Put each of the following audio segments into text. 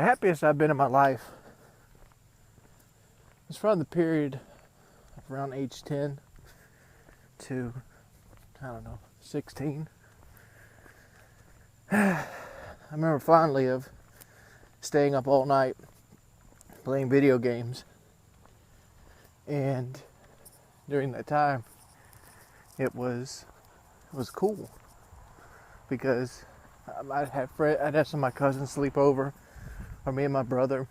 The happiest I've been in my life was from the period of around age 10 to, I don't know, 16. I remember fondly of staying up all night playing video games, and during that time it was cool because I'd have some of my cousins sleep over, or me and my brother.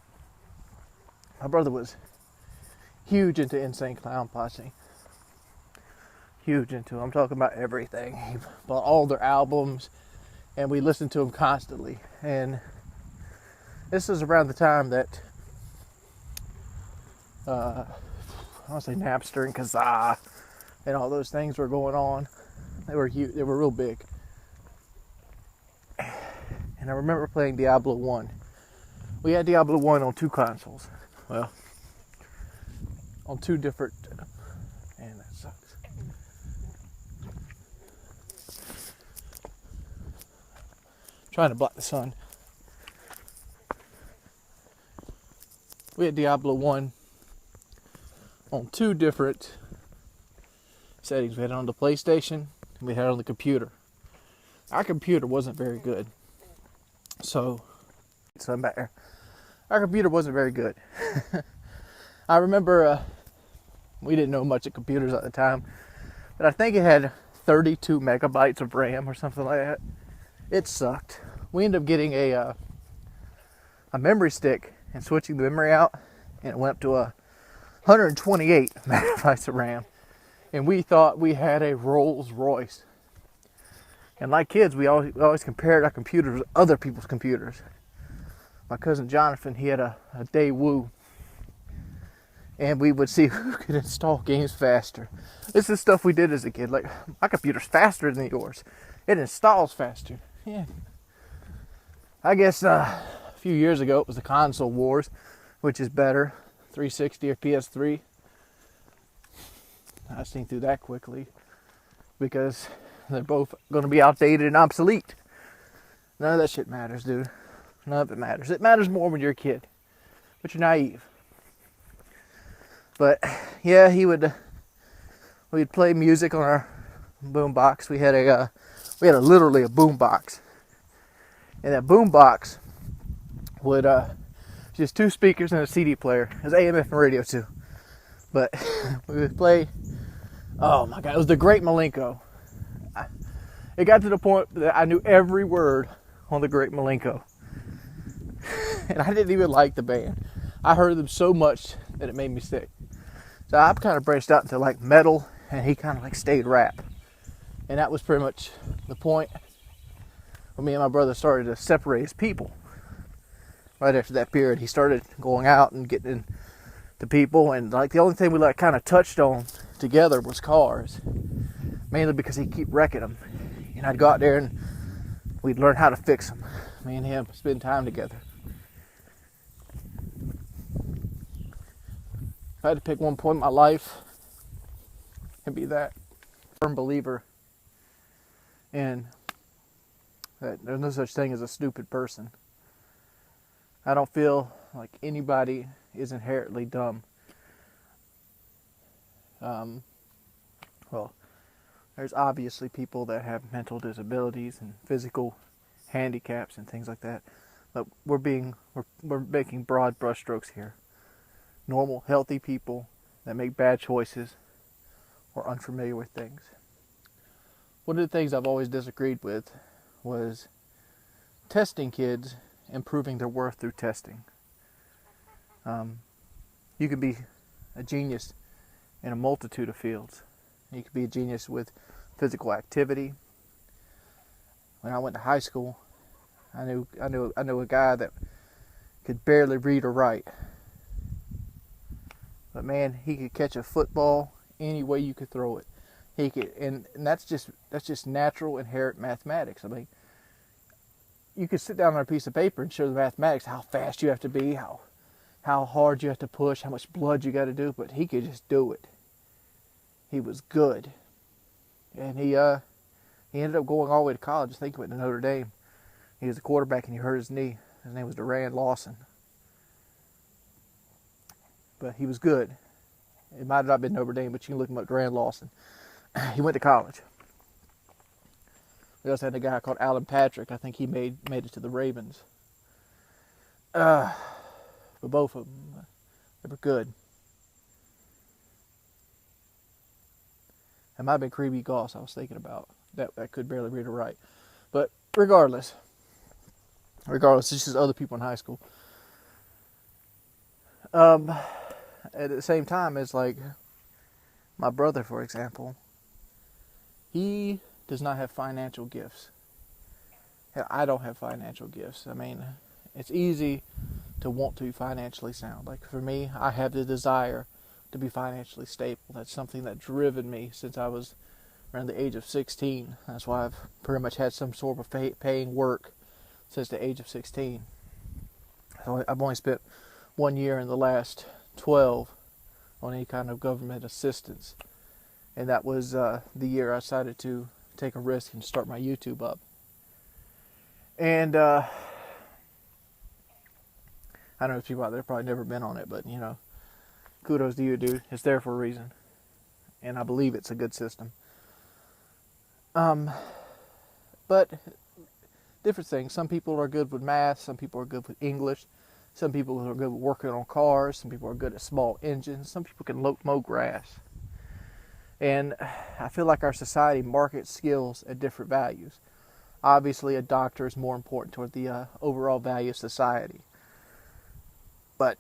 My brother was huge into Insane Clown Posse. Huge into, I'm talking about everything. He bought all their albums, and we listened to them constantly. And this is around the time that I want to say Napster and Kazaa and all those things were going on. They were huge. They were real big. And I remember playing Diablo 1. We had Diablo 1 on 2 consoles. Well, on 2 different... Man, that sucks. Trying to block the sun. We had Diablo 1 on 2 different settings. We had it on the PlayStation, and we had it on the computer. Our computer wasn't very good. So I'm back there. Our computer wasn't very good. I remember we didn't know much of computers at the time, but I think it had 32 megabytes of RAM or something like that. It sucked. We ended up getting a memory stick and switching the memory out, and it went up to 128 megabytes of RAM. And we thought we had a Rolls Royce. And like kids, we always compared our computers with other people's computers. My cousin Jonathan, he had a Daewoo. And we would see who could install games faster. This is stuff we did as a kid. Like, my computer's faster than yours. It installs faster. Yeah. I guess a few years ago it was the console wars, which is better, 360 or PS3. I seen through that quickly because they're both going to be outdated and obsolete. None of that shit matters, dude. None of it matters. It matters more when you're a kid, but you're naive. But yeah, we'd play music on our boom box. We had literally a boom box, and that boom box would just 2 speakers and a CD player. It was AM, FM radio too. But we would play. Oh my God, it was the Great Milenko. It got to the point that I knew every word on the Great Milenko. And I didn't even like the band. I heard them so much that it made me sick. So I kind of branched out into like metal, and he kind of like stayed rap. And that was pretty much the point where me and my brother started to separate as people. Right after that period, he started going out and getting into people, and like the only thing we like kind of touched on together was cars. Mainly because he'd keep wrecking them. And I'd go out there and we'd learn how to fix them. Me and him spend time together. If I had to pick one point in my life, it'd be that. Firm believer in that there's no such thing as a stupid person. I don't feel like anybody is inherently dumb. Well, there's obviously people that have mental disabilities and physical handicaps and things like that. But we're making broad brushstrokes here. Normal, healthy people that make bad choices or unfamiliar with things. One of the things I've always disagreed with was testing kids and proving their worth through testing. You can be a genius in a multitude of fields. You could be a genius with physical activity. When I went to high school, I knew a guy that could barely read or write. But man, he could catch a football any way you could throw it. He could, and that's just natural inherent mathematics. I mean, you could sit down on a piece of paper and show the mathematics, how fast you have to be, how hard you have to push, how much blood you got to do, but he could just do it. He was good. And he ended up going all the way to college. I think he went to Notre Dame. He was a quarterback and he hurt his knee. His name was Durand Lawson. But he was good. It might have not been Notre Dame, but you can look him up, Durand Lawson. He went to college. We also had a guy called Alan Patrick. I think he made it to the Ravens. But both of them, they were good. It might have been Creeby Goss I was thinking about. That could barely read or write. But regardless, it's just other people in high school. At the same time, it's like my brother, for example, he does not have financial gifts. I don't have financial gifts. I mean, it's easy to want to be financially sound. Like for me, I have the desire to be financially stable. That's something that's driven me since I was around the age of 16. That's why I've pretty much had some sort of paying work since the age of 16. So I've only spent 1 year in the last 12 on any kind of government assistance. And that was the year I decided to take a risk and start my YouTube up. And I know there's people out there probably never been on it, but you know, kudos to you, dude. It's there for a reason. And I believe it's a good system. But different things. Some people are good with math. Some people are good with English. Some people are good with working on cars. Some people are good at small engines. Some people can mow grass. And I feel like our society markets skills at different values. Obviously, a doctor is more important toward the overall value of society. But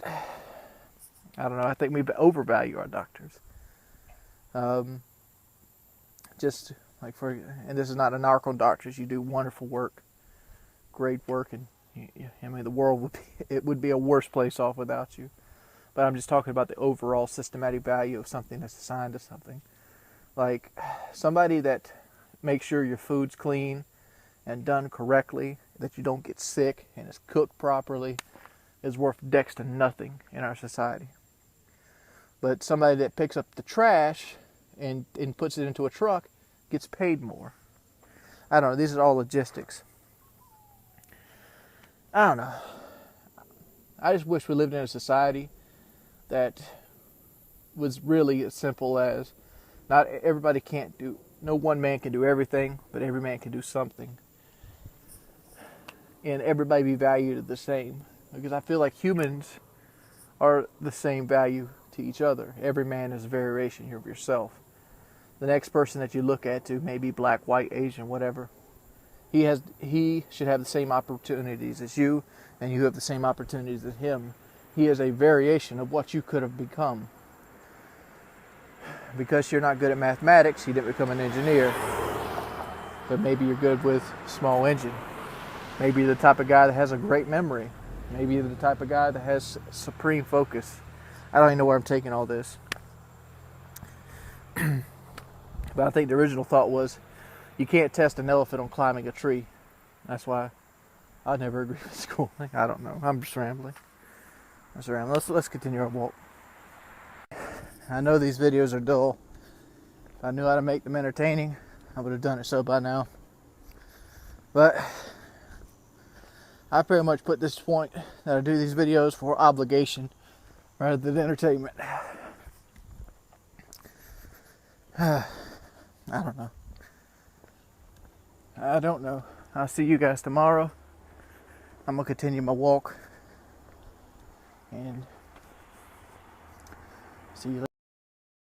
I don't know. I think we overvalue our doctors. Just like and this is not a knock on doctors. You do wonderful work, great work, and I mean the world would be a worse place off without you. But I'm just talking about the overall systematic value of something that's assigned to something. Like somebody that makes sure your food's clean and done correctly, that you don't get sick and it's cooked properly, is worth next to nothing in our society. But somebody that picks up the trash and puts it into a truck gets paid more. I don't know. These are all logistics. I don't know. I just wish we lived in a society that was really as simple as no one man can do everything, but every man can do something. And everybody be valued the same. Because I feel like humans are the same value to each other. Every man is a variation of yourself. The next person that you look at to may be black, white, Asian, whatever. He should have the same opportunities as you, and you have the same opportunities as him. He is a variation of what you could have become. Because you're not good at mathematics, you didn't become an engineer. But maybe you're good with small engine. Maybe you're the type of guy that has a great memory. Maybe you're the type of guy that has supreme focus. I don't even know where I'm taking all this. But I think the original thought was, you can't test an elephant on climbing a tree. That's why I never agree with schooling. I don't know. I'm just rambling. Let's continue our walk. I know these videos are dull. If I knew how to make them entertaining, I would have done it so by now. But I pretty much put this point that I do these videos for obligation rather than entertainment. I don't know. I'll see you guys tomorrow. I'm going to continue my walk. And see you later.